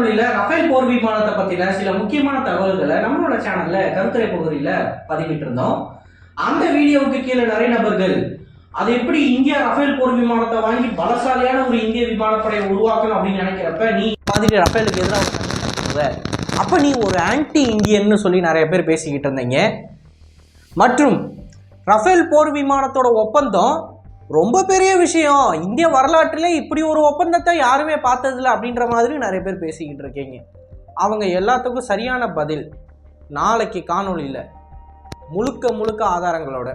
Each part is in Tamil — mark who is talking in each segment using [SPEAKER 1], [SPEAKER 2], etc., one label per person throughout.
[SPEAKER 1] காணொலியில ரஃபேல் போர் விமானத்தை பத்தின சில முக்கியமான தகவல்களை நம்மளோட சேனல்ல கருத்துரை பகுதியில பதிவிட்டு இருந்தோம். அந்த வீடியோவுக்கு கீழே நிறைய நபர்கள் அது எப்படி இந்தியா ரஃபேல் போர் விமானத்தை வாங்கி பலசாலியான ஒரு இந்திய விமானப்படையை உருவாக்கணும் அப்படின்னு நினைக்கிறப்ப நீ மாதிரி ரஃபேலுக்கு எதிராக அப்ப நீ ஒரு ஆன்டி இந்தியன்னு சொல்லி நிறைய பேர் பேசிக்கிட்டு இருந்தீங்க. மற்றும் ரஃபேல் போர் விமானத்தோட ஒப்பந்தம் ரொம்ப பெரிய விஷயம், இந்திய வரலாற்றிலே இப்படி ஒரு ஒப்பந்தத்தை யாருமே பார்த்ததில்லை அப்படின்ற மாதிரி நிறைய பேர் பேசிக்கிட்டு இருக்கீங்க. அவங்க எல்லாத்துக்கும் சரியான பதில் நாளைக்கு காணொலியில் முழுக்க ஆதாரங்களோட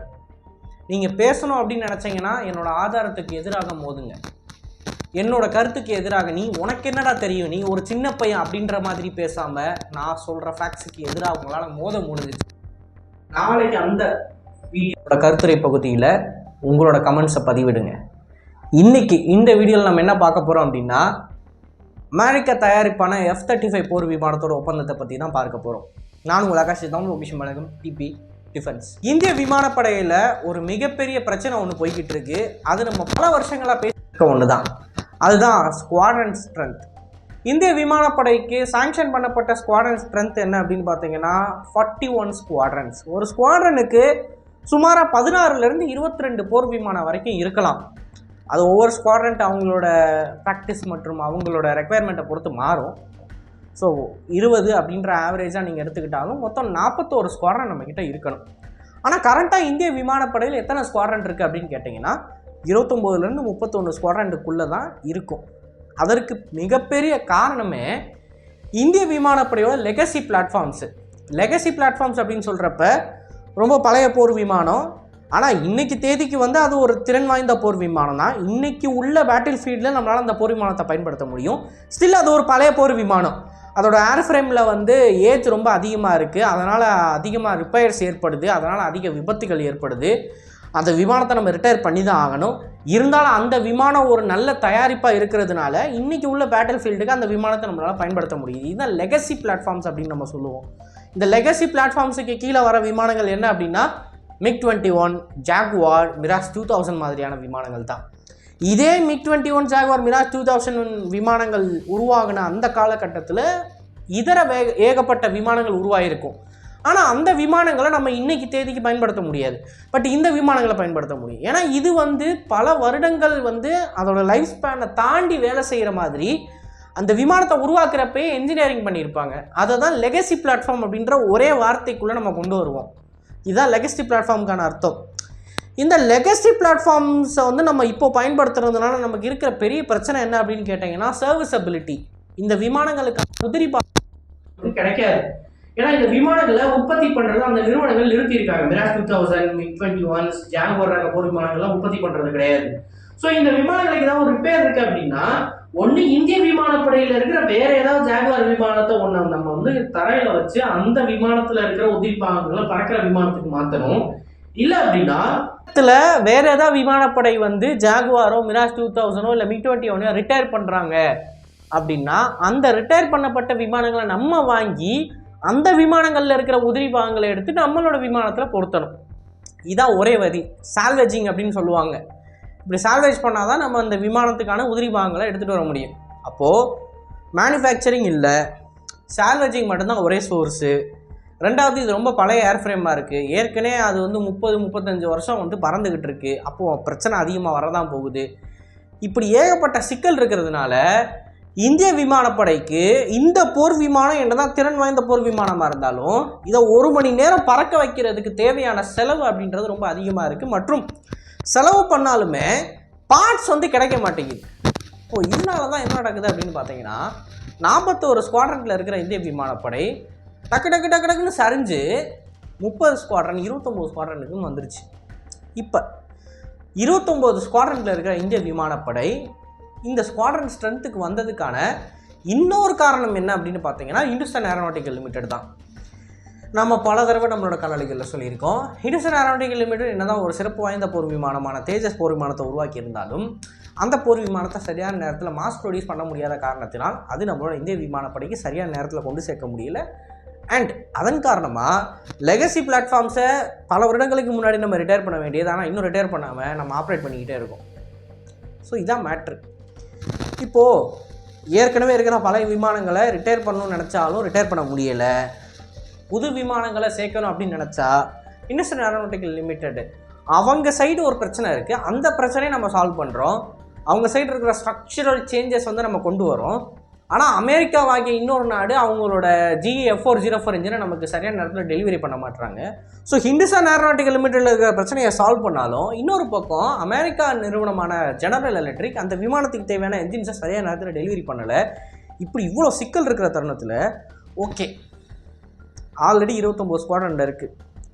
[SPEAKER 1] நீங்கள் பேசணும் அப்படின்னு நினச்சிங்கன்னா என்னோட ஆதாரத்துக்கு எதிராக மோதுங்க. என்னோட கருத்துக்கு எதிராக நீ உனக்கு என்னடா தெரியும், நீ ஒரு சின்ன பையன் அப்படின்ற மாதிரி பேசாமல் நான் சொல்கிற ஃபேக்ட்ஸுக்கு எதிராக உங்களால் மோத முடிஞ்சிச்சு. நாளைக்கு அந்த வீடியோட கருத்துரை பகுதியில் உங்களோட கமெண்ட்ஸை பதிவிடுங்க. இன்றைக்கி இந்த வீடியோவில் நம்ம என்ன பார்க்க போகிறோம் அப்படின்னா அமெரிக்கா தயாரிப்பான F-35 போர் விமானத்தோட ஒப்பந்தத்தை பற்றி தான் பார்க்க போகிறோம். நான் உங்கள் ஆகாஷ் தான் லொகேஷன் வழங்கும் டிபி டிஃபென்ஸ். இந்திய விமானப்படையில் ஒரு மிகப்பெரிய பிரச்சனை ஒன்று போய்கிட்டு இருக்கு. அது நம்ம பல வருஷங்களாக பேசிக்க ஒன்று தான், அதுதான் ஸ்குவாட்ரன் ஸ்ட்ரென்த். இந்திய விமானப்படைக்கு சாங்ஷன் பண்ணப்பட்ட ஸ்குவாட்ரன் ஸ்ட்ரென்த் என்ன அப்படின்னு பார்த்தீங்கன்னா 41 ஸ்குவாட்ரன்ஸ். ஒரு ஸ்குவாட்ரனுக்கு சுமாராக 16லேருந்து 22 போர் விமானம் வரைக்கும் இருக்கலாம். அது ஒவ்வொரு ஸ்குவாட்ரன்ட் அவங்களோட ப்ராக்டிஸ் மற்றும் அவங்களோட ரெக்குயர்மெண்ட்டை பொறுத்து மாறும். ஸோ 20 அப்படின்ற ஆவரேஜாக நீங்கள் எடுத்துக்கிட்டாலும் மொத்தம் 41 ஸ்குவாட்ரன் நம்மக்கிட்ட இருக்கணும். ஆனால் கரண்ட்டாக இந்திய விமானப்படையில் எத்தனை ஸ்குவாட்ரன் இருக்குது அப்படின்னு கேட்டிங்கன்னா 29லேருந்து 31 ஸ்குவாட்ரனுக்குள்ளே தான் இருக்கும். அதற்கு மிகப்பெரிய காரணமே இந்திய விமானப்படையோட லெகசி பிளாட்ஃபார்ம்ஸு. லெகசி பிளாட்ஃபார்ம்ஸ் அப்படின்னு சொல்கிறப்ப ரொம்ப பழைய போர் விமானம், ஆனால் இன்றைக்கி தேதிக்கு அது ஒரு திறன் வாய்ந்த போர் விமானம் தான். இன்றைக்கி உள்ள பேட்டில் ஃபீல்டில் நம்மளால் அந்த போர் விமானத்தை பயன்படுத்த முடியும். ஸ்டில் அது ஒரு பழைய போர் விமானம். அதோட ஏர் ஃப்ரேமில் ஏஜ் ரொம்ப அதிகமாக இருக்குது, அதனால் அதிகமாக ரிப்பேர்ஸ் ஏற்படுது, அதனால் அதிக விபத்துகள் ஏற்படுது. அந்த விமானத்தை நம்ம ரிட்டையர் பண்ணி தான் ஆகணும். இருந்தாலும் அந்த விமானம் ஒரு நல்ல தயாரிப்பாக இருக்கிறதுனால இன்றைக்கி உள்ள பேட்டில் ஃபீல்டுக்கு அந்த விமானத்தை நம்மளால் பயன்படுத்த முடியுது. இதுதான் லெகசி பிளாட்ஃபார்ம்ஸ் அப்படின்னு நம்ம சொல்லுவோம். இந்த லெகசி பிளாட்ஃபார்ம்ஸுக்கு கீழே வர விமானங்கள் என்ன அப்படின்னா MiG-21, ஜாகுவார், மிராஜ் 2000 மாதிரியான விமானங்கள் தான். இதே MiG-21, ஜாகுவார், மிராஜ் 2000 விமானங்கள் உருவாகின அந்த காலகட்டத்தில் இதர ஏகப்பட்ட விமானங்கள் உருவாகிருக்கும். ஆனால் அந்த விமானங்களை நம்ம இன்றைக்கி தேதிக்கு பயன்படுத்த முடியாது. பட் இந்த விமானங்களை பயன்படுத்த முடியும். ஏன்னா இது பல வருடங்கள் அதோட லைஃப் ஸ்பேனை தாண்டி வேலை செய்கிற மாதிரி அந்த விமானத்தை உருவாக்குறப்பே என்ஜினியரிங் பண்ணியிருப்பாங்க. அதை தான் லெகசி பிளாட்ஃபார்ம் அப்படின்ற ஒரே வார்த்தைக்குள்ளே நம்ம கொண்டு வருவோம். இதுதான் லெகசி பிளாட்ஃபார்முக்கான அர்த்தம். இந்த லெகசி பிளாட்ஃபார்ம்ஸை நம்ம இப்போ பயன்படுத்துறதுனால நமக்கு இருக்கிற பெரிய பிரச்சனை என்ன அப்படின்னு கேட்டிங்கன்னா சர்வீசபிலிட்டி. இந்த விமானங்களுக்கு உதிரி கிடைக்காது. ஏன்னா இந்த விமானங்களை உற்பத்தி பண்ணுறது அந்த நிறுவனங்கள் நிறுத்தியிருக்காங்க. மிராஜ் 2000, MiG-21, ஜாகுவார் போர் விமானங்கள்லாம் உற்பத்தி பண்ணுறது கிடையாது. ஸோ இந்த விமானங்களுக்கு ஏதாவது ஒரு ரிப்பேர் இருக்குது அப்படின்னா ஒன்று இந்திய விமானப்படையில் இருக்கிற வேற ஏதாவது ஜாகுவார் விமானத்தை நம்ம தரையில வச்சு அந்த விமானத்தில் இருக்கிற உதிரி பாகங்களை பறக்கிற விமானத்துக்கு மாற்றணும். இல்லை அப்படின்னா வேற ஏதாவது விமானப்படை ஜாகுவாரோ, மிராஜ் 2000 இல்லை MiG-21 ரிட்டையர் பண்ணுறாங்க அப்படின்னா அந்த ரிட்டையர் பண்ணப்பட்ட விமானங்களை நம்ம வாங்கி அந்த விமானங்களில் இருக்கிற உதிரி பாகங்களை எடுத்து நம்மளோட விமானத்தில் பொருத்தணும். இதான் ஒரே வரி, சால்வேஜிங் அப்படின்னு சொல்லுவாங்க. இப்படி சால்வேஜ் பண்ணால் தான் நம்ம அந்த விமானத்துக்கான உதிரி பாகங்களை எடுத்துகிட்டு வர முடியும். அப்போது மேனுஃபேக்சரிங் இல்லை, சால்வேஜிங் மட்டும்தான் ஒரே சோர்ஸு. ரெண்டாவது, இது ரொம்ப பழைய ஏர் ஃப்ரேமாக இருக்குது. ஏற்கனவே அது 30-35 வருஷம் பறந்துக்கிட்டு இருக்குது. அப்போது பிரச்சனை அதிகமாக வரதான் போகுது. இப்படி ஏகப்பட்ட சிக்கல் இருக்கிறதுனால இந்திய விமானப்படைக்கு இந்த போர் விமானம் என்னதான் திறன் வாய்ந்த போர் விமானமாக இருந்தாலும் இதை 1 மணி நேரம் பறக்க வைக்கிறதுக்கு தேவையான செலவு அப்படின்றது ரொம்ப அதிகமாக இருக்குது. மற்றும் செலவு பண்ணாலுமே பார்ட்ஸ் கிடைக்க மாட்டேங்குது. இப்போது இதனால தான் என்ன நடக்குது அப்படின்னு பார்த்தீங்கன்னா 41 ஸ்குவாட்ரனில் இருக்கிற இந்திய விமானப்படை டக்குன்னு சரிஞ்சு 30 ஸ்குவாட்ரன் 29 ஸ்குவாட்ரனுக்கும் வந்துருச்சு. இப்போ 29 ஸ்குவாட்ரனில் இருக்கிற இந்திய விமானப்படை இந்த ஸ்குவாட்ரன் ஸ்ட்ரென்த்துக்கு வந்ததுக்கான இன்னொரு காரணம் என்ன அப்படின்னு பார்த்தீங்கன்னா ஹிந்துஸ்தான் ஏரோநாட்டிக்கல் லிமிடெட் தான். நம்ம பல தடவை நம்மளோட காணொளிகளில் சொல்லியிருக்கோம். ஹிந்துஸ்தான் ஏரோநாட்டிக்கல் லிமிடெட் என்னதான் ஒரு சிறப்பு வாய்ந்த போர் விமானமான தேஜஸ் போர் விமானத்தை உருவாக்கி இருந்தாலும் அந்த போர் விமானத்தை சரியான நேரத்தில் மாஸ் ப்ரொடியூஸ் பண்ண முடியாத காரணத்தினால் அது நம்மளோட இந்திய விமானப்படைக்கு சரியான நேரத்தில் கொண்டு சேர்க்க முடியல. அண்ட் அதன் காரணமாக லெகசி பிளாட்ஃபார்ம்ஸை பல வருடங்களுக்கு முன்னாடி நம்ம ரிட்டையர் பண்ண வேண்டியது, ஆனால் இன்னும் ரிட்டையர் பண்ணாமல் நம்ம ஆப்ரேட் பண்ணிக்கிட்டே இருக்கோம். ஸோ இதான் மேட்ரு. இப்போது ஏற்கனவே இருக்கிற பழைய விமானங்களை ரிட்டையர் பண்ணணும்னு நினச்சாலும் ரிட்டையர் பண்ண முடியலை. புது விமானங்களை சேர்க்கணும் அப்படின்னு நினச்சா இண்டஸ்ட்ரியல் ஏரோநாட்டிக்கல் லிமிடெட் அவங்க சைடு ஒரு பிரச்சனை இருக்குது, அந்த பிரச்சனையை நம்ம சால்வ் பண்ணுறோம். அவங்க சைடு இருக்கிற ஸ்ட்ரக்சரல் சேஞ்சஸ் வந்து நம்ம கொண்டு வரோம். ஆனால் அமெரிக்காவாகிய இன்னொரு நாடு அவங்களோட GE-F404 இன்ஜினை நமக்கு சரியான நேரத்தில் டெலிவரி பண்ண மாட்டாங்க. ஸோ ஹிந்துஸ்தான் ஏரோநாட்டிக்கல் லிமிடெட்டில் இருக்கிற பிரச்சனையை சால்வ் பண்ணாலும் இன்னொரு பக்கம் அமெரிக்கா நிறுவனமான ஜெனரல் எலக்ட்ரிக் அந்த விமானத்துக்கு தேவையான என்ஜின்ஸை சரியான நேரத்தில் டெலிவரி பண்ணலை. இப்படி இவ்வளோ சிக்கல் இருக்கிற தருணத்தில் ஓகே ஆல்ரெடி 29 ஸ்குவாட்ரன் இருக்குது,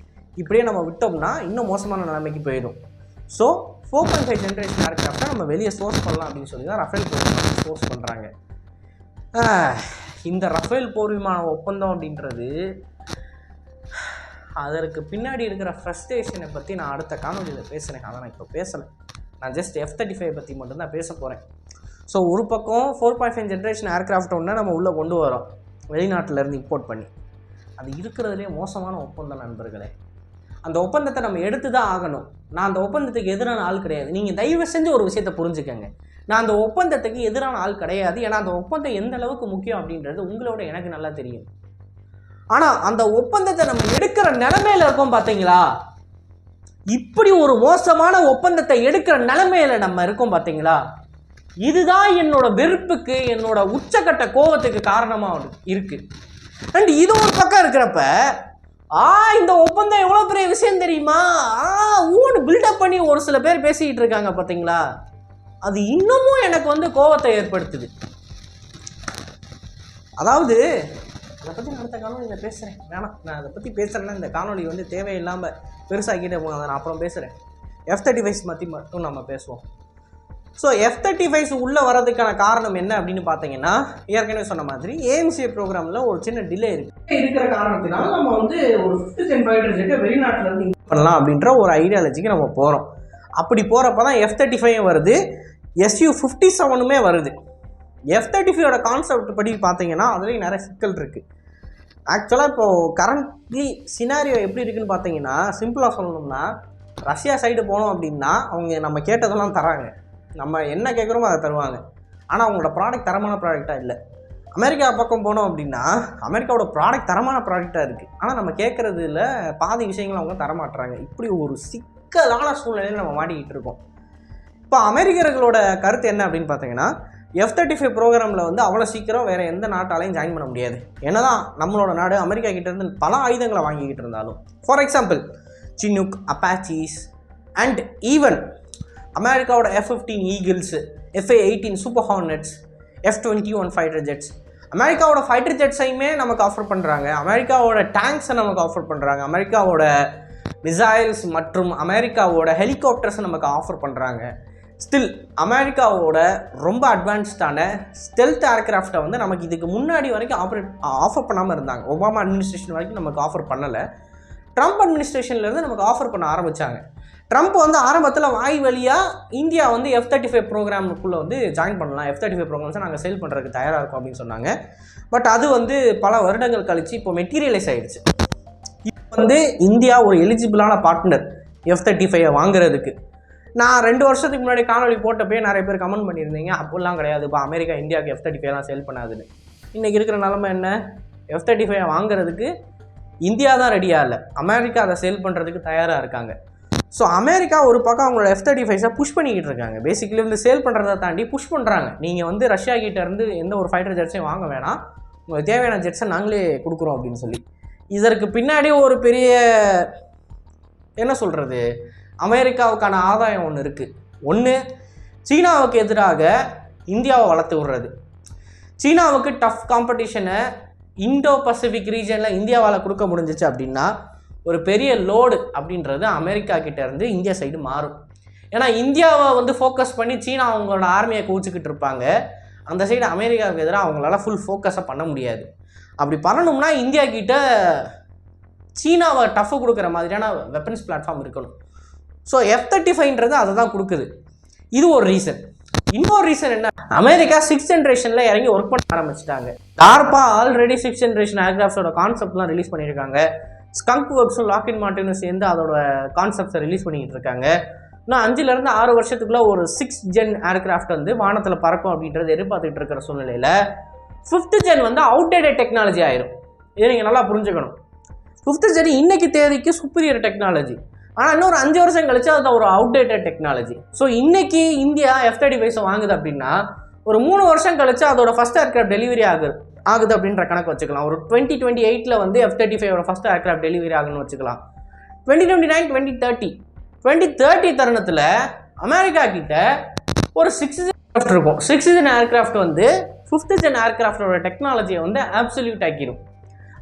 [SPEAKER 1] இப்படியே நம்ம விட்டோம்னா இன்னும் மோசமான நிலைமைக்கு போயிடும். ஸோ 4.5 ஜென்ரேஷன் ஏர்க்ராஃப்டை நம்ம வெளியே சோர்ஸ் பண்ணலாம் அப்படின்னு சொல்லி தான் ரஃபேல் போர் சோர்ஸ் பண்ணுறாங்க. இந்த ரஃபேல் போர் விமான ஒப்பந்தம் அப்படின்றது அதற்கு பின்னாடி இருக்கிற ஃப்ரஸ்ட்ரேஷனை பற்றி நான் அடுத்த காணொலியில் பேசுகிறேன். அதை நான் இப்போ பேசலை, நான் ஜஸ்ட் F-35 பற்றி மட்டும்தான் பேச போகிறேன். ஸோ ஒரு பக்கம் 4.5 ஜென்ரேஷன் ஏர்க்ராஃப்ட் ஒன்று நம்ம உள்ளே கொண்டு வரோம் வெளிநாட்டிலேருந்து இம்போர்ட் பண்ணி, அது இருக்கிறதுலே மோசமான ஒப்பந்தம் நண்பர்களே. அந்த ஒப்பந்தத்தை நம்ம எடுத்து தான் ஆகணும். நான் அந்த ஒப்பந்தத்துக்கு எதிரான ஆள் கிடையாது. நீங்கள் தயவு செஞ்சு ஒரு விஷயத்தை புரிஞ்சுக்கங்க, நான் அந்த ஒப்பந்தத்துக்கு எதிரான ஆள் கிடையாது. ஏன்னா அந்த ஒப்பந்தம் எந்த அளவுக்கு முக்கியம் அப்படின்றது உங்களோட எனக்கு நல்லா தெரியும். ஆனால் அந்த ஒப்பந்தத்தை நம்ம எடுக்கிற நிலைமையில இருக்கோம் பார்த்தீங்களா, இப்படி ஒரு மோசமான ஒப்பந்தத்தை எடுக்கிற நிலைமையில நம்ம இருக்கோம் பார்த்தீங்களா, இதுதான் என்னோட வெறுப்புக்கு என்னோட உச்சக்கட்ட கோபத்துக்கு காரணமாக இருக்கு. அண்ட் இது ஒரு பக்கம் இருக்கிறப்ப இந்த ஒப்பந்தம் எவ்வளோ பெரிய விஷயம் தெரியுமா, ஊன்னு பில்டப் பண்ணி ஒரு சில பேர் பேசிக்கிட்டு இருக்காங்க பார்த்தீங்களா, அது இன்னமும் எனக்கு வந்து கோபத்தை ஏற்படுத்துது. அதாவது அதை பற்றி அடுத்த காணொலியில் பேசுகிறேன், வேணாம் நான் அதை பற்றி பேசுகிறேன்னா இந்த காணொலி வந்து தேவையில்லாமல் பெருசாக்கிட்டே போங்க, அதை நான் அப்புறம் பேசுகிறேன். F-35 பற்றி மட்டும் நம்ம பேசுவோம். ஸோ F-35 உள்ளே வரதுக்கான காரணம் என்ன அப்படின்னு பார்த்தீங்கன்னா, ஏற்கனவே சொன்ன மாதிரி AMCA ப்ரோக்ராமில் ஒரு சின்ன டிலே இருக்கிற காரணத்தினால நம்ம வந்து ஒரு 5th gen ஃபைட்டர் ஜெட்டை வெளிநாட்டிலேருந்து பண்ணலாம் அப்படின்ற ஒரு ஐடியாலஜிக்கு நம்ம போகிறோம். அப்படி போகிறப்ப தான் F-35 வருது, Su-57 வருது. F-35 கான்செப்ட் படி பார்த்தீங்கன்னா அதுலேயும் நிறைய சிக்கல் இருக்குது. ஆக்சுவலாக இப்போது கரண்ட்லி சினாரியோ எப்படி இருக்குன்னு பார்த்தீங்கன்னா, சிம்பிளாக சொல்லணும்னா ரஷ்யா சைடு போனோம் அப்படின்னா அவங்க நம்ம கேட்டதெல்லாம் தராங்க, நம்ம என்ன கேட்குறோமோ அதை தருவாங்க. ஆனால் அவங்களோட ப்ராடக்ட் தரமான ப்ராடக்டாக இல்லை. அமெரிக்கா பக்கம் போனோம் அப்படின்னா அமெரிக்காவோட ப்ராடக்ட் தரமான ப்ராடக்டாக இருக்குது, ஆனால் நம்ம கேட்குறதுல பாதி விஷயங்கள் அவங்க தரமாட்டுறாங்க. இப்படி ஒரு சிக்கலான சூழ்நிலையில் நம்ம மாட்டிக்கிட்டு இருக்கோம். இப்போ அமெரிக்கர்களோட கருத்து என்ன அப்படின்னு பார்த்தீங்கன்னா, F-35 ப்ரோக்ராமில் வந்து அவ்வளோ சீக்கிரம் வேறு எந்த நாட்டாலையும் ஜாயின் பண்ண முடியாது. என்னதான் நம்மளோட நாடு அமெரிக்கா கிட்டேருந்து பல ஆயுதங்களை வாங்கிக்கிட்டு இருந்தாலும், for example Chinook, Apaches and even அமெரிக்காவோட F-15 Eagles, FA-18 Super Hornets, F-21 fighter jets, அமெரிக்காவோட ஃபைட்டர் ஜெட்ஸையுமே நமக்கு ஆஃபர் பண்ணுறாங்க, அமெரிக்காவோட டேங்க்ஸை நமக்கு ஆஃபர் பண்ணுறாங்க, அமெரிக்காவோட மிசைல்ஸ் மற்றும் அமெரிக்காவோட ஹெலிகாப்டர்ஸை நமக்கு ஆஃபர் பண்ணுறாங்க. ஸ்டில் அமெரிக்காவோட ரொம்ப அட்வான்ஸ்டான ஸ்டெல்த் ஏர்க்ராஃப்டை வந்து நமக்கு இதுக்கு முன்னாடி வரைக்கும் ஆஃபர் பண்ணாமல் இருந்தாங்க. ஒபாமா அட்மினிஸ்ட்ரேஷன் வரைக்கும் நமக்கு ஆஃபர் பண்ணலை. ட்ரம்ப் அட்மினிஸ்ட்ரேஷன்லேருந்து நமக்கு ஆஃபர் பண்ண ஆரம்பித்தாங்க. ட்ரம்ப் வந்து ஆரம்பத்தில் வாய் வழியாக இந்தியா வந்து F-35 ப்ரோக்ராமுக்குள்ளே வந்து ஜாயின் பண்ணலாம், F-35 ப்ரோக்ராம்ஸை நாங்கள் சேல் பண்ணுறதுக்கு தயாராக இருக்கும் அப்படின்னு சொன்னாங்க. பட் அது வந்து பல வருடங்கள் கழித்து இப்போ மெட்டீரியலைஸ் ஆகிடுச்சு. இப்போ வந்து இந்தியா ஒரு எலிஜிபிளான பார்ட்னர் F-35 வாங்குறதுக்கு. நான் 2 வருஷத்துக்கு முன்னாடி காணொலி போட்டப்பே நிறைய பேர் கமெண்ட் பண்ணியிருந்தீங்க, அப்படிலாம் கிடையாது இப்போ அமெரிக்கா இந்தியாவுக்கு F-35 சேல் பண்ணாதுன்னு. இன்றைக்கி இருக்கிற நிலமை என்ன, F-35 வாங்குறதுக்கு இந்தியா தான் ரெடியாக இல்லை, அமெரிக்கா அதை சேல் பண்ணுறதுக்கு தயாராக இருக்காங்க. ஸோ அமெரிக்கா ஒரு பக்கம் அவங்களோட F-35 புஷ் பண்ணிக்கிட்டு இருக்காங்க. பேசிக்கலி வந்து சேல் பண்ணுறதை தாண்டி புஷ் பண்ணுறாங்க. நீங்கள் வந்து ரஷ்யா கிட்டேருந்து எந்த ஒரு ஃபைட்டர் ஜெட்ஸையும் வாங்க வேணாம், உங்களுக்கு தேவையான ஜெட்ஸை நாங்களே கொடுக்குறோம் அப்படின்னு சொல்லி. இதற்கு பின்னாடி ஒரு பெரிய என்ன சொல்கிறது, அமெரிக்காவுக்கான ஆதாயம் ஒன்று இருக்குது. ஒன்று, சீனாவுக்கு எதிராக இந்தியாவை வளர்த்து விடுறது. சீனாவுக்கு டஃப் காம்படிஷனை இந்தோ பசிபிக் ரீஜனில் இந்தியாவால் கொடுக்க முடிஞ்சிச்சு அப்படின்னா ஒரு பெரிய லோடு அப்படின்றது அமெரிக்கா கிட்டேருந்து இந்தியா சைடு மாறும். ஏன்னா இந்தியாவை வந்து ஃபோக்கஸ் பண்ணி சீனா அவங்களோட ஆர்மியை குவிச்சிக்கிட்டு இருப்பாங்க, அந்த சைடு அமெரிக்காவுக்கு எதிராக அவங்களால ஃபுல் ஃபோக்கஸை பண்ண முடியாது. அப்படி பண்ணணும்னா இந்தியா கிட்ட சீனாவை டஃப் கொடுக்குற மாதிரியான வெப்பன்ஸ் பிளாட்ஃபார்ம் இருக்கணும். ஸோ F-35 அதை தான் கொடுக்குது. இது ஒரு ரீசன். இன்னொரு ரீசன் என்ன, அமெரிக்கா 6th ஜென்ரேஷனில் இறங்கி ஒர்க் பண்ண ஆரம்பிச்சிட்டாங்க. டார்பா ஆல்ரெடி 6th ஜென்ரேஷன் ஏர்கிராஃப்டோட கான்செப்ட்லாம் ரிலீஸ் பண்ணியிருக்காங்க. ஸ்கங்க் ஒர்க்ஸும் லாக்ஹீட் மார்ட்டினும் சேர்ந்து அதோட கான்செப்ட்ஸை ரிலீஸ் பண்ணிக்கிட்டு இருக்காங்க. இன்னும் 5லேருந்து 6 வருஷத்துக்குள்ள ஒரு 6th ஜென் ஏர்கிராஃப்ட் வந்து வானத்தில் பறக்கும் அப்படின்றது எதிர்பார்த்துட்டு இருக்கிற சூழ்நிலையில் 5th ஜென் வந்து அவுட்டேட்டட் டெக்னாலஜி ஆயிரும். இதை நீங்கள் நல்லா புரிஞ்சுக்கணும். 5th ஜென் இன்னைக்கு தேதிக்கு சுப்பீரியர் டெக்னாலஜி, ஆனால் இன்னொரு 5 வருஷம் கழிச்சு அது ஒரு அவுட்டேட்டட் டெக்னாலஜி. ஸோ இன்னைக்கு இந்தியா F-35 வாங்குது அப்படின்னா ஒரு 3 வருஷம் கழிச்சு அதோட ஃபர்ஸ்ட் ஏர்கிராஃப்ட் டெலிவரி ஆகுது அப்படின்ற கணக்கு வச்சுக்கலாம். ஒரு 2028 வந்து F-35 ஃபர்ஸ்ட் ஏர்கிராஃப்ட் டெலிவரி ஆகுன்னு வச்சுக்கலாம். 2029 2030 தருணத்தில் அமெரிக்கா கிட்ட ஒரு 6th ஜென் இருக்கும். 6th ஜென் ஏர்கிராஃப்ட் வந்து 5th ஜென் ஏர்கிராஃப்டோட டெக்னாலஜியை வந்து அப்சல்யூட் ஆக்கிடும்.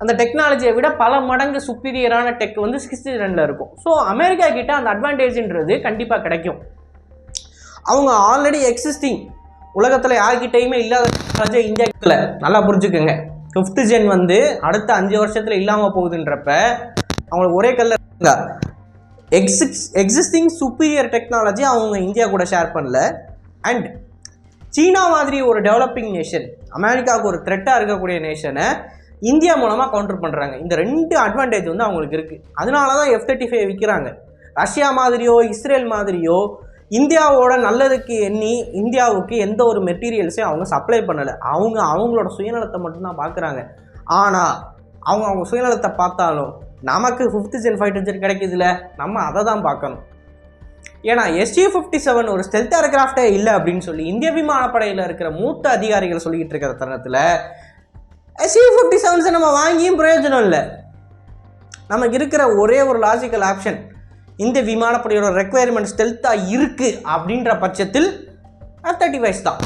[SPEAKER 1] அந்த டெக்னாலஜியை விட பல மடங்கு சுப்பீரியரான டெக் வந்து 6th ஜென்ல இருக்கும். ஸோ அமெரிக்கா கிட்ட அந்த அட்வான்டேஜ்ன்றது கண்டிப்பாக கிடைக்கும். அவங்க ஆல்ரெடி எக்ஸிஸ்டிங் உலகத்தில் யார்கிட்டையுமே இல்லாத டெக்னாலஜி இந்தியாவில் நல்லா புரிஞ்சுக்கோங்க. 5th ஜென் வந்து அடுத்த 5 வருஷத்தில் இல்லாமல் போகுதுன்றப்ப அவங்களுக்கு ஒரே கல்ல எக்ஸிஸ்டிங் சுப்பீரியர் டெக்னாலஜி அவங்க இந்தியா கூட ஷேர் பண்ணல. அண்ட் சீனா மாதிரி ஒரு டெவலப்பிங் நேஷன், அமெரிக்காவுக்கு ஒரு த்ரெட்டாக இருக்கக்கூடிய நேஷனை இந்தியா மூலமாக கவுண்டர் பண்ணுறாங்க. இந்த 2 அட்வான்டேஜ் வந்து அவங்களுக்கு இருக்குது. அதனால தான் F-35 விற்கிறாங்க. ரஷ்யா மாதிரியோ இஸ்ரேல் மாதிரியோ இந்தியாவோட நல்லதுக்கு எண்ணி இந்தியாவுக்கு எந்த ஒரு மெட்டீரியல்ஸையும் அவங்க சப்ளை பண்ணலை. அவங்களோட சுயநலத்தை மட்டும்தான் பார்க்குறாங்க. ஆனால் அவங்க சுயநலத்தை பார்த்தாலும் நமக்கு 5th ஜென் ஃபைட்டர் ஜெட் கிடைக்குதுல, நம்ம அதை தான் பார்க்கணும். ஏன்னா Su-57 ஒரு ஸ்டெல்த் ஏர்கிராஃப்டே இல்லை அப்படின்னு சொல்லி இந்திய விமானப்படையில் இருக்கிற மூத்த அதிகாரிகள் சொல்லிக்கிட்டு இருக்கிற தருணத்தில் Su-57 நம்ம வாங்கியும் பிரயோஜனம் இல்லை. நமக்கு இருக்கிற ஒரே ஒரு லாஜிக்கல் ஆப்ஷன், இந்த விமானப்படையோட ரெக்குயர்மெண்ட் ஸ்டெல்த்தாக இருக்குது அப்படின்ற பட்சத்தில் F-35 தான்.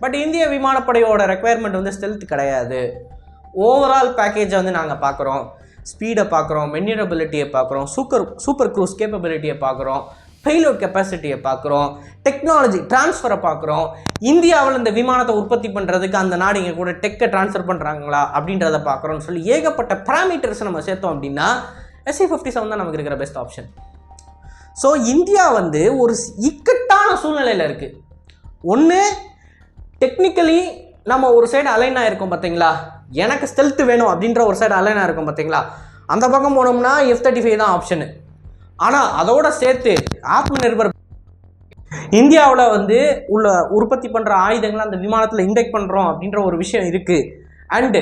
[SPEAKER 1] பட் இந்திய விமானப்படையோட ரெக்குயர்மெண்ட் வந்து ஸ்டெல்த் கிடையாது. ஓவரால் பேக்கேஜை வந்து நாங்கள் பார்க்குறோம். ஸ்பீடை பார்க்குறோம், மென்யூரபிலிட்டியை பார்க்குறோம், சூப்பர் க்ரூஸ் கேப்பபிலிட்டியை பார்க்குறோம், பெய்லோட் கெப்பாசிட்டியை பார்க்குறோம், டெக்னாலஜி ட்ரான்ஸ்ஃபரை பார்க்குறோம். இந்தியாவில் இந்த விமானத்தை உற்பத்தி பண்ணுறதுக்கு அந்த நாடு இங்கே கூட டெக்கை ட்ரான்ஸ்ஃபர் பண்ணுறாங்களா அப்படின்றத பார்க்குறோம்னு சொல்லி ஏகப்பட்ட பேராமீட்டர்ஸ் நம்ம சேர்த்தோம் அப்படின்னா Su-57 தான் நமக்கு இருக்கிற பெஸ்ட் ஆப்ஷன். ஸோ இந்தியா வந்து ஒரு இக்கட்டான சூழ்நிலையில் இருக்குது. ஒன்று, டெக்னிக்கலி நம்ம ஒரு சைடு அலைன் ஆகிருக்கோம் பார்த்தீங்களா, எனக்கு ஸ்டெல்த் வேணும் அப்படின்ற ஒரு சைடு அலைன் ஆகிருக்கும் பார்த்தீங்களா, அந்த பக்கம் போனோம்னா F-35 தான் ஆப்ஷனு. ஆனால் அதோட சேர்த்து ஆத்ம நிர்பர் இந்தியாவில் வந்து உள்ள உற்பத்தி பண்ணுற ஆயுதங்களை அந்த விமானத்தில் இன்டெக்ட் பண்ணுறோம் அப்படின்ற ஒரு விஷயம் இருக்குது. அண்டு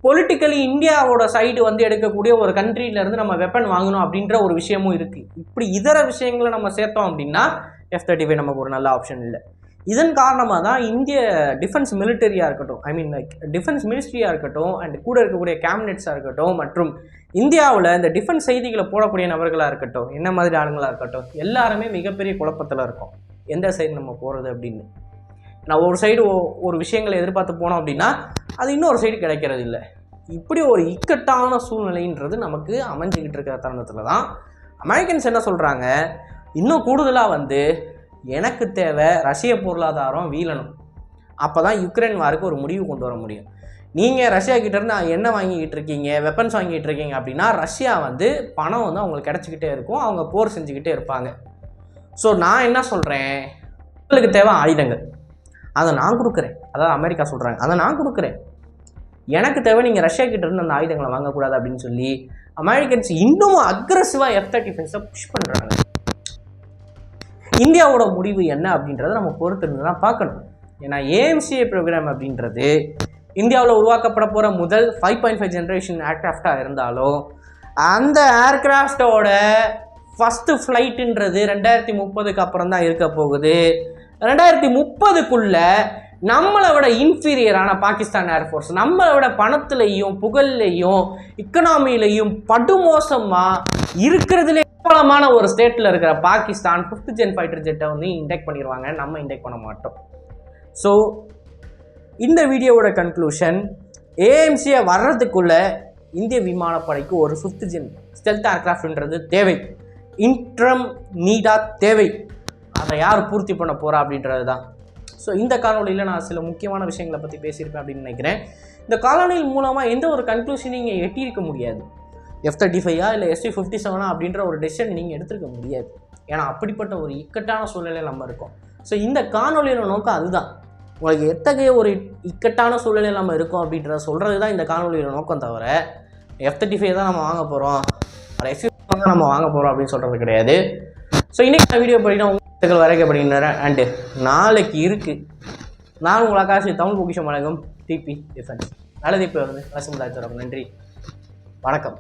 [SPEAKER 1] பொலிட்டிக்கலி இந்தியாவோட சைடு வந்து எடுக்கக்கூடிய ஒரு கண்ட்ரியிலேருந்து நம்ம வெப்பன் வாங்கணும் அப்படின்ற ஒரு விஷயமும் இருக்குது. இப்படி இதர விஷயங்களை நம்ம சேர்த்தோம் அப்படின்னா F-35 நமக்கு ஒரு நல்ல ஆப்ஷன் இல்லை. இதன் காரணமாக தான் இந்திய டிஃபென்ஸ் மிலிட்டரியாக இருக்கட்டும், டிஃபென்ஸ் மினிஸ்ட்ரியாக இருக்கட்டும், அண்ட் கூட இருக்கக்கூடிய கேபினெட்ஸாக இருக்கட்டும், மற்றும் இந்தியாவில் இந்த டிஃபென்ஸ் செய்திகளை போடக்கூடிய நபர்களாக இருக்கட்டும், என்ன மாதிரி ஆளுங்களாக இருக்கட்டும், எல்லாருமே மிகப்பெரிய குழப்பத்தில் இருக்கும் எந்த சைடு நம்ம போகிறது அப்படின்னு. நான் ஒரு சைடு ஒரு விஷயங்களை எதிர்பார்த்து போனோம் அப்படின்னா அது இன்னொரு சைடு கிடைக்கிறது இல்லை. இப்படி ஒரு இக்கட்டான சூழ்நிலைன்றது நமக்கு அமைஞ்சிக்கிட்டு இருக்கிற தருணத்தில் தான் அமெரிக்கன்ஸ் என்ன சொல்கிறாங்க, இன்னும் கூடுதலாக வந்து எனக்கு தேவை ரஷ்ய பொருளாதாரம் வீழணும், அப்போ தான் யுக்ரைன் வாருக்கு ஒரு முடிவு கொண்டு வர முடியும். நீங்கள் ரஷ்யா கிட்டேருந்து என்ன வாங்கிக்கிட்டு இருக்கீங்க, வெப்பன்ஸ் வாங்கிட்டு இருக்கீங்க அப்படின்னா ரஷ்யா வந்து பணம் வந்து அவங்களுக்கு கிடச்சிக்கிட்டே இருக்கும், அவங்க போர் செஞ்சுக்கிட்டே இருப்பாங்க. ஸோ நான் என்ன சொல்கிறேன், உங்களுக்கு தேவை ஆயுதங்கள், அதை நான் கொடுக்குறேன். அதாவது அமெரிக்கா சொல்கிறாங்க, அதை நான் கொடுக்குறேன். எனக்கு தேவை நீங்கள் ரஷ்யா கிட்டேருந்து அந்த ஆயுதங்களை வாங்கக்கூடாது அப்படின்னு சொல்லி அமெரிக்கன்ஸ் இன்னும் அக்ரெசிவாக F-35 புஷ் பண்ணுறாங்க. இந்தியாவோட முடிவு என்ன அப்படின்றத நம்ம பொறுத்திருந்து தான் பார்க்கணும். ஏன்னா AMCA ப்ரோக்ராம் அப்படின்றது இந்தியாவில் உருவாக்கப்பட போகிற முதல் 5.5 ஜென்ரேஷன் ஏர்க்ராஃப்டாக இருந்தாலும் அந்த ஏர்க்ராஃப்டோட ஃபஸ்ட்டு ஃப்ளைட்டுன்றது 2030க்கு அப்புறம் தான் இருக்க போகுது. 2030க்குள்ளே நம்மளை விட இன்ஃபீரியரான பாகிஸ்தான் ஏர்ஃபோர்ஸ், நம்மளை விட பணத்துலையும் புகழ்லையும் எக்கனாமிலையும் படுமோசமாக இருக்கிறதுலே பலமான ஒரு ஸ்டேட்டில் இருக்கிற பாகிஸ்தான் 5th ஜென் ஃபைட்டர் ஜெட்டை வந்து இன்டெக்ட் பண்ணிடுவாங்க, நம்ம இன்டெக்ட் பண்ண மாட்டோம். ஸோ இந்த வீடியோவோட கன்க்ளூஷன், AMCA வர்றதுக்குள்ள இந்திய விமானப்படைக்கு ஒரு 5th ஜென் ஸ்டெல்த் ஏர்கிராஃப்ட்ன்றது தேவை, இன்ட்ரம் நீடாக தேவை. அதை யார் பூர்த்தி பண்ண போகிறா அப்படின்றது தான். ஸோ இந்த காணொலியில் நான் சில முக்கியமான விஷயங்களை பற்றி பேசியிருப்பேன் அப்படின்னு நினைக்கிறேன். இந்த காணொலியின் மூலமாக எந்த ஒரு கன்க்ளூஷனையும் நீங்கள் எட்டியிருக்க முடியாது. F-35 இல்லை Su-57 அப்படின்ற ஒரு டெசிஷன் நீங்கள் எடுத்துருக்க முடியாது. ஏன்னா அப்படிப்பட்ட ஒரு இக்கட்டான சூழ்நிலையில் நம்ம இருக்கோம். ஸோ இந்த காணொலியோட நோக்கம் அதுதான், உங்களுக்கு எத்தகைய ஒரு இக்கட்டான சூழ்நிலையில் நம்ம இருக்கோம் அப்படின்றத சொல்கிறது தான் இந்த காணொலியோட நோக்கம். தவிர F-35 தான் நம்ம வாங்க போகிறோம், Su-57 தான் நம்ம வாங்க போகிறோம் அப்படின்னு சொல்கிறது கிடையாது. ஸோ இன்றைக்கி நான் வீடியோ படிக்கினா உங்களுக்கு வரைக்கப்படுகின்றன அண்டு நாளைக்கு இருக்குது. நான் உங்கள் ஆகாஷ் தமிழ் பொக்கிஷம் வழங்கும் டிபி டிஃபென்ஸ். நல்லது இப்போ வந்து நன்றி, வணக்கம்.